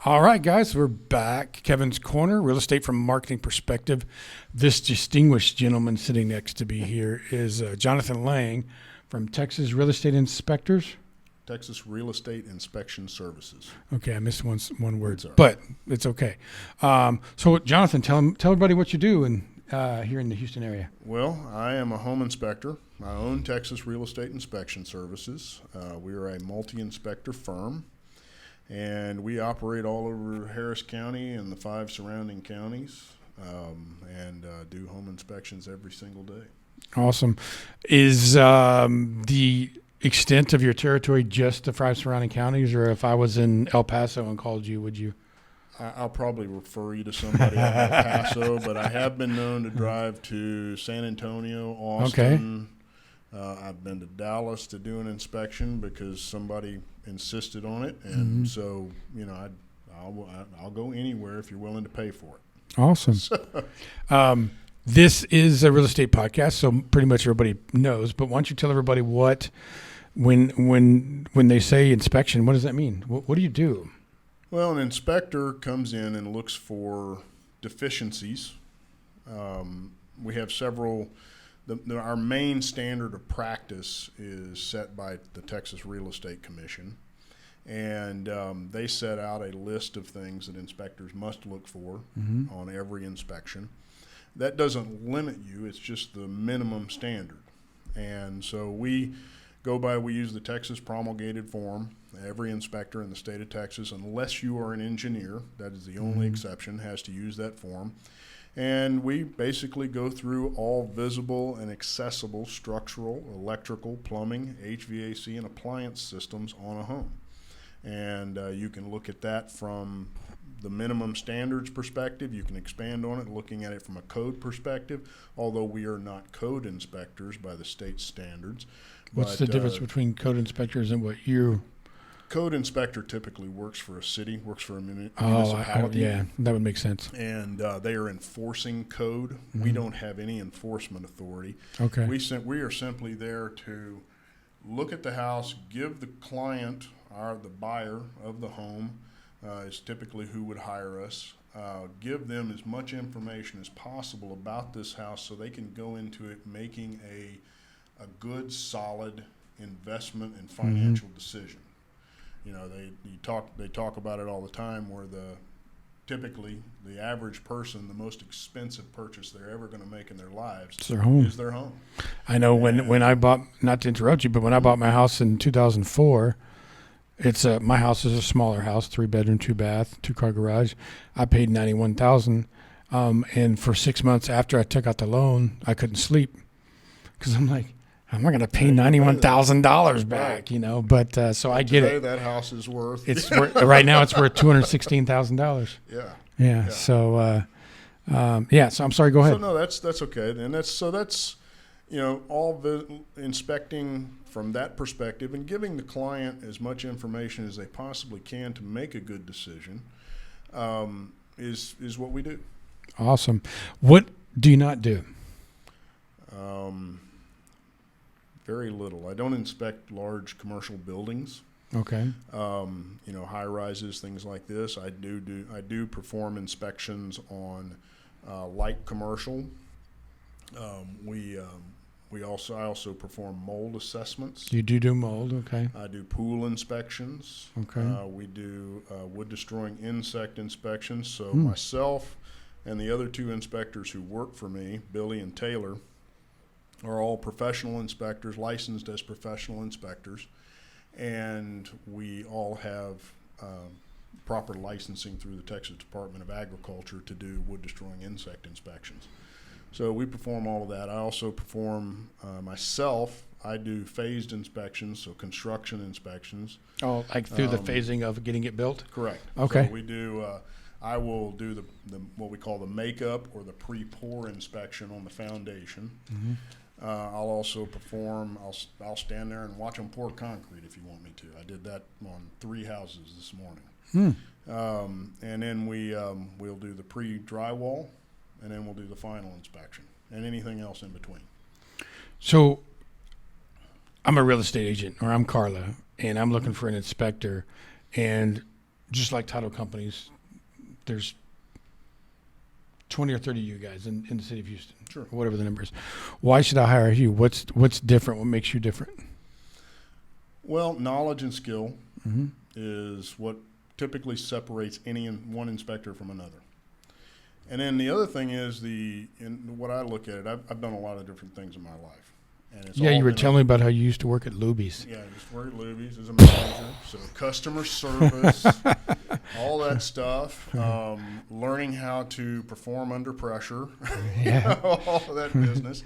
All right, guys, we're back. Kevin's Corner, real estate from a marketing perspective. This distinguished gentleman sitting next to me here is Jonathan Lange from Texas Real Estate Inspectors. Texas Real Estate Inspection Services. Okay, I missed one word, Right. but it's okay. So, Jonathan, tell everybody what you do here in the Houston area. Well, I am a home inspector. I own Texas Real Estate Inspection Services. We are a multi-inspector firm, and we operate all over Harris County and the 5 surrounding counties, and do home inspections every single day. Awesome. Is the extent of your territory just the 5 surrounding counties, or if I was in El Paso and called you, would you? I'll probably refer you to somebody in El Paso, but I have been known to drive to San Antonio, Austin. I've been to Dallas to do an inspection because somebody insisted on it, and so I'll go anywhere if you're willing to pay for it. Awesome. This is a real estate podcast, so pretty much everybody knows. But why don't you tell everybody when they say inspection, what does that mean? What do you do? Well, an inspector comes in and looks for deficiencies. We have several. Our main standard of practice is set by the Texas Real Estate Commission, and they set out a list of things that inspectors must look for on every inspection. That doesn't limit you, it's just the minimum standard. And so we use the Texas promulgated form. Every inspector in the state of Texas, unless you are an engineer, that is the only exception, has to use that form. And we basically go through all visible and accessible structural, electrical, plumbing, HVAC, and appliance systems on a home. And you can look at that from the minimum standards perspective. You can expand on it, looking at it from a code perspective, although we are not code inspectors by the state standards. What's the difference between code inspectors and what you... Code inspector typically works for a city, works for a municipality. Yeah, that would make sense. And they are enforcing code. We don't have any enforcement authority. Okay. We are simply there to look at the house, give the client, the buyer of the home, is typically who would hire us, give them as much information as possible about this house so they can go into it making a good, solid investment and financial decision. You know, they talk about it all the time, where typically the average person, the most expensive purchase they're ever going to make in their lives is their home. I know when I bought, not to interrupt you, but when I bought my house in 2004, my house is a smaller house, 3-bedroom, 2-bath, 2-car garage. I paid $91,000, and for 6 months after I took out the loan, I couldn't sleep because I'm like, I'm not going to pay $91,000 back, you know. But so I get it. That house is worth. Right now it's worth $216,000. Yeah. Yeah. So So I'm sorry. Go ahead. So no, that's okay. And that's inspecting from that perspective and giving the client as much information as they possibly can to make a good decision is what we do. Awesome. What do you not do? Very little. I don't inspect large commercial buildings. Okay. High rises, things like this. I do perform inspections on light commercial. I also perform mold assessments. You do mold, okay. I do pool inspections. Okay. We do wood destroying insect inspections. So myself and the other 2 inspectors who work for me, Billy and Taylor, are all professional inspectors, licensed as professional inspectors, and we all have proper licensing through the Texas Department of Agriculture to do wood destroying insect inspections. So we perform all of that. I also perform I do phased inspections, so construction inspections. Oh, like through the phasing of getting it built? Correct. Okay. So we do. I will do the what we call the makeup or the pre-pour inspection on the foundation. Mm-hmm. I'll also perform. I'll stand there and watch them pour concrete if you want me to. I did that on 3 houses this morning. And then we'll do the pre-drywall, and then we'll do the final inspection and anything else in between. So I'm a real estate agent, or I'm Carla, and I'm looking for an inspector. And just like title companies, there's 20 or 30 of you guys in the city of Houston, Sure. or whatever the number is. Why should I hire you? What's different? What makes you different? Well, knowledge and skill Mm-hmm. is what typically separates one inspector from another. And then the other thing is what I look at it, I've done a lot of different things in my life. And it's Yeah, all you were been telling me about how you used to work at Luby's. Yeah, I used to work at Luby's as a manager. So customer service, all that stuff, learning how to perform under pressure, Yeah. all of that business.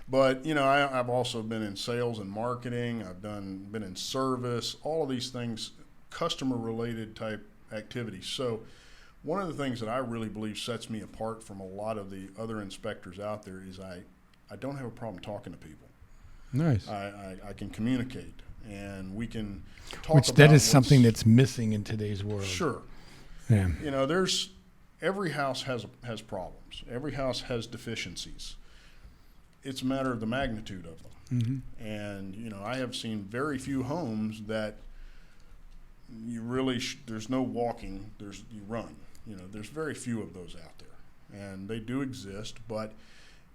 But, I've also been in sales and marketing. I've been in service, all of these things, customer-related type activities. So one of the things that I really believe sets me apart from a lot of the other inspectors out there is I don't have a problem talking to people. Nice. I can communicate, and we can talk Which about that is something that's missing in today's world. Sure. Yeah. Every house has problems. Every house has deficiencies. It's a matter of the magnitude of them. Mm-hmm. And, I have seen very few homes that you really, there's no walking, you run. There's very few of those out there. And they do exist, but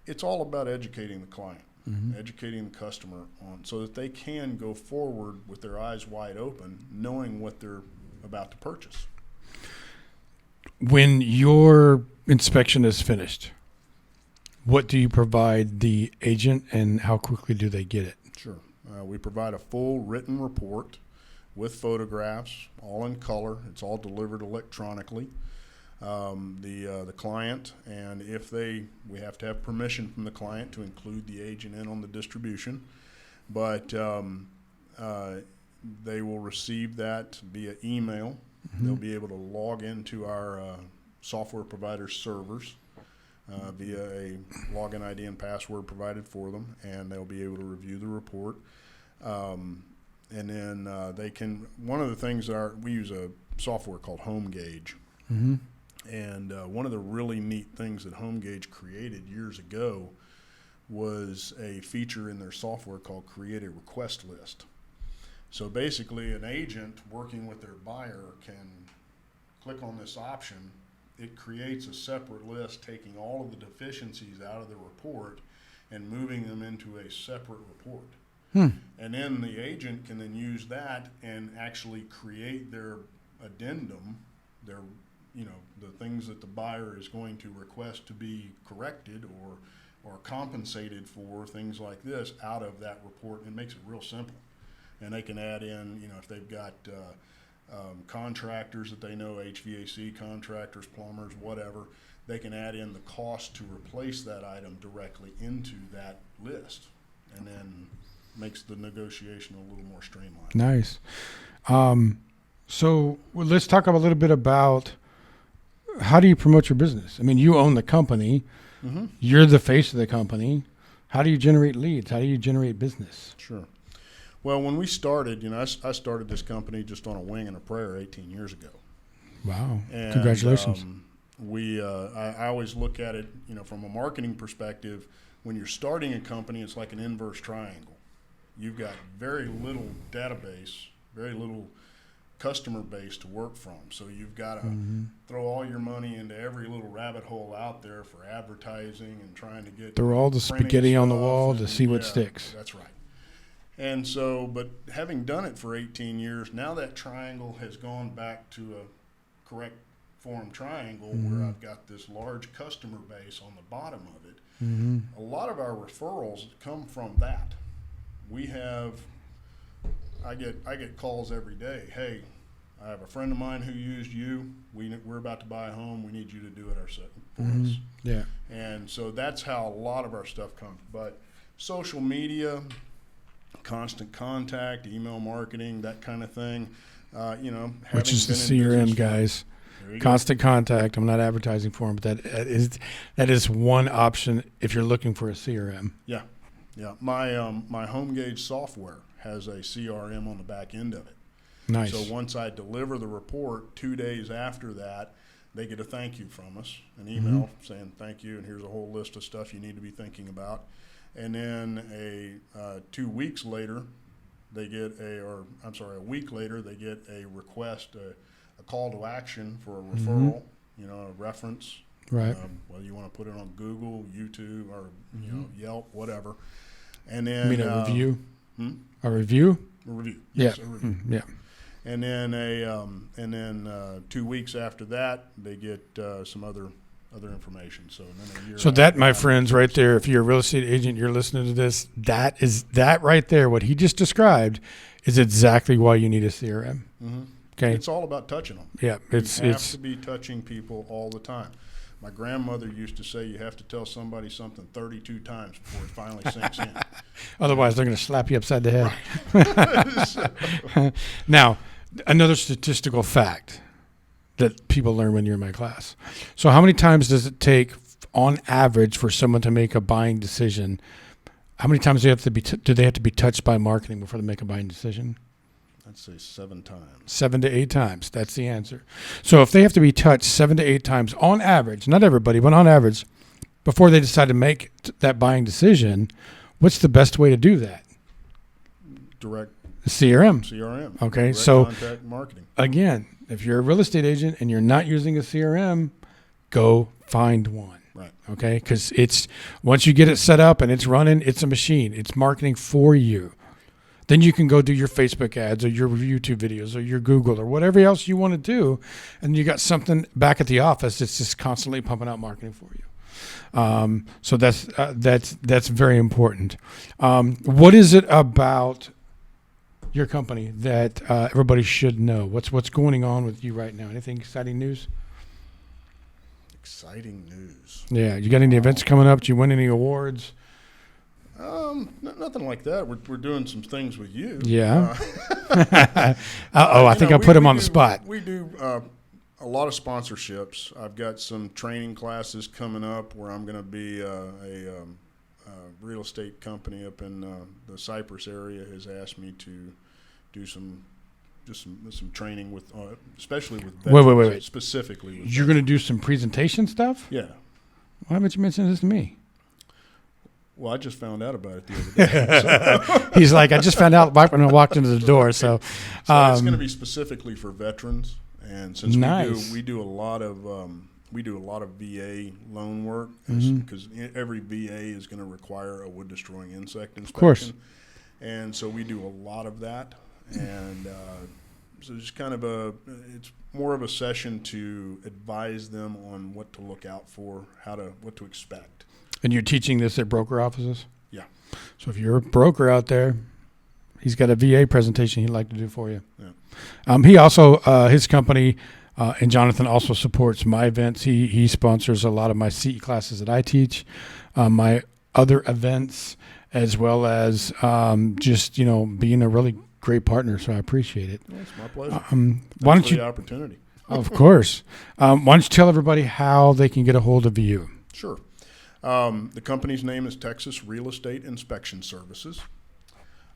it's all about educating the client, Mm-hmm. educating the customer so that they can go forward with their eyes wide open, knowing what they're about to purchase. When your inspection is finished, what do you provide the agent, and how quickly do they get it? Sure. We provide a full written report with photographs, all in color. It's all delivered electronically. The client, and we have to have permission from the client to include the agent in on the distribution, but they will receive that via email. Mm-hmm. They'll be able to log into our software provider servers via a login ID and password provided for them, and they'll be able to review the report. And then one of the things we use a software called HomeGauge. Mm-hmm. And one of the really neat things that HomeGauge created years ago was a feature in their software called Create a Request List. So basically, an agent working with their buyer can click on this option. It creates a separate list, taking all of the deficiencies out of the report and moving them into a separate report. And then the agent can then use that and actually create their addendum, the things that the buyer is going to request to be corrected or compensated for, things like this, out of that report. And it makes it real simple. And they can add in, if they've got contractors that they know, HVAC contractors, plumbers, whatever, they can add in the cost to replace that item directly into that list, and then makes the negotiation a little more streamlined. Nice. So let's talk a little bit about how do you promote your business? I mean, you own the company. Mm-hmm. You're the face of the company. How do you generate leads? How do you generate business? Sure. Well, when we started, I started this company just on a wing and a prayer 18 years ago. Wow. And, Congratulations. I always look at it, from a marketing perspective. When you're starting a company, it's like an inverse triangle. You've got very little database, very little customer base to work from. So you've got to throw all your money into every little rabbit hole out there for advertising and trying to get Throw all the spaghetti on the wall to see what yeah, sticks. That's right. And so, but having done it for 18 years, now that triangle has gone back to a correct form triangle where I've got this large customer base on the bottom of it. Mm-hmm. A lot of our referrals come from that. I get calls every day. Hey, I have a friend of mine who used you. We're about to buy a home. We need you to do it for us. Yeah. And so that's how a lot of our stuff comes. But social media, constant contact, email marketing, that kind of thing. Which is the CRM, guys. Constant contact. I'm not advertising for them, but that is one option if you're looking for a CRM. Yeah. My HomeGauge software has a CRM on the back end of it. Nice. So once I deliver the report, 2 days after that, they get a thank you from us, an email saying thank you, and here's a whole list of stuff you need to be thinking about. And then 2 weeks later, a week later, they get a request, a a call to action for a referral, a reference. Right. Whether you want to put it on Google, YouTube, or Yelp, whatever. And then You mean a review? A review? A review. Yeah. Yes, a review. Yeah. And then 2 weeks after that, they get some other information. So then a year. So that, my after friends, right there, if you're a real estate agent, you're listening to this, that right there, what he just described, is exactly why you need a CRM. Mm-hmm. Okay. It's all about touching them. Yeah. You have to be touching people all the time. My grandmother used to say you have to tell somebody something 32 times before it finally sinks in. Otherwise, they're going to slap you upside the head. Right. Now, another statistical fact that people learn when you're in my class. So how many times does it take, on average, for someone to make a buying decision? How many times do they have to be touched by marketing before they make a buying decision? I'd say 7 times. 7 to 8 times. That's the answer. So if they have to be touched 7 to 8 times on average, not everybody, but on average, before they decide to make that buying decision, what's the best way to do that? Direct CRM. Okay, direct so contact marketing. Again, if you're a real estate agent and you're not using a CRM, go find one. Right. Okay, because once you get it set up and it's running, it's a machine. It's marketing for you. Then you can go do your Facebook ads or your YouTube videos or your Google or whatever else you want to do, and you got something back at the office that's just constantly pumping out marketing for you. So that's very important. What is it about your company that everybody should know? What's going on with you right now? Anything exciting news? Exciting news. Yeah, you got any events coming up? Did you win any awards? Nothing like that. We're doing some things with you. Yeah. I think I put him on the spot. We do a lot of sponsorships. I've got some training classes coming up where I'm going to be a real estate company up in the Cypress area has asked me to do some training with, especially with veterans, Wait. specifically with You're going to do some presentation stuff? Yeah. Why haven't you mentioned this to me? Well, I just found out about it the other day. So. He's like, I just found out right when I walked into the door. So it's going to be specifically for veterans, and since we do a lot of VA loan work, because every VA is going to require a wood destroying insect inspection. Of course. And so we do a lot of that, and so it's kind of it's more of a session to advise them on what to look out for, what to expect. And you're teaching this at broker offices? Yeah. So if you're a broker out there, he's got a VA presentation he'd like to do for you. Yeah. He also, his company, and Jonathan also supports my events. He sponsors a lot of my CE classes that I teach, my other events, as well as just, being a really great partner. So I appreciate it. Well, it's my pleasure. Why don't you? The opportunity. Of course. Why don't you tell everybody how they can get a hold of you? Sure. The company's name is Texas Real Estate Inspection Services.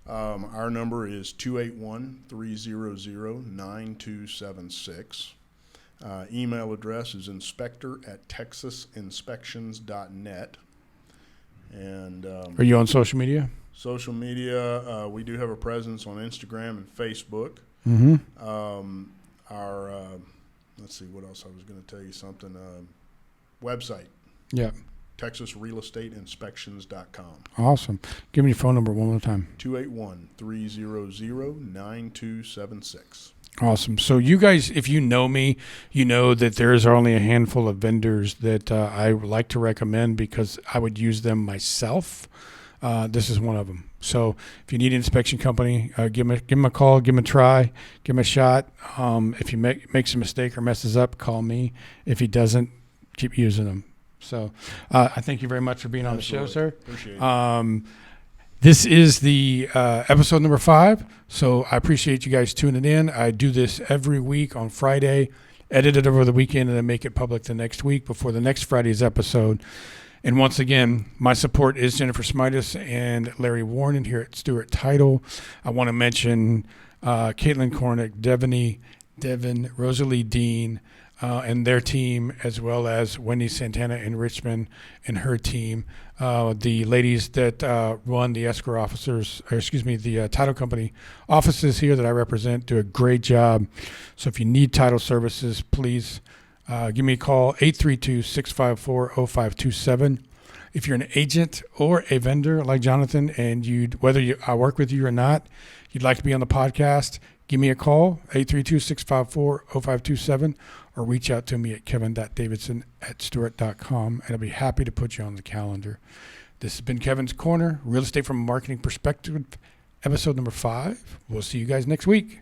Our number is 281-300-9276. Email address is inspector@texasinspections.net. And Are you on social media? social media, we do have a presence on Instagram and Facebook. Mm-hmm. Let's see, what else I was going to tell you something. Website. Yeah. TexasRealEstateInspections.com. Awesome. Give me your phone number one more time. 281-300-9276. Awesome. So you guys, if you know me, you know that there is only a handful of vendors that I would like to recommend because I would use them myself. This is one of them. So if you need an inspection company, give him a call, give him a try, give him a shot. If he makes a mistake or messes up, call me. If he doesn't, keep using them. So I thank you very much for being on the show, sir. Appreciate it. This is the episode number 5. So I appreciate you guys tuning in. I do this every week on Friday, edit it over the weekend, and then make it public the next week before the next Friday's episode. And once again, my support is Jennifer Smitus and Larry Warren here at Stewart Title. I want to mention Caitlin Kornick, Devin, Rosalie Dean, and their team, as well as Wendy Santana in Richmond and her team. The ladies that run the escrow officers, or excuse me, the title company offices here that I represent do a great job. So if you need title services, please give me a call, 832-654-0527. If you're an agent or a vendor like Jonathan, and I work with you or not, you'd like to be on the podcast, give me a call, 832-654-0527, or reach out to me at kevin.davidson@stewart.com, and I'll be happy to put you on the calendar. This has been Kevin's Corner, Real Estate from a Marketing Perspective, episode number 5. We'll see you guys next week.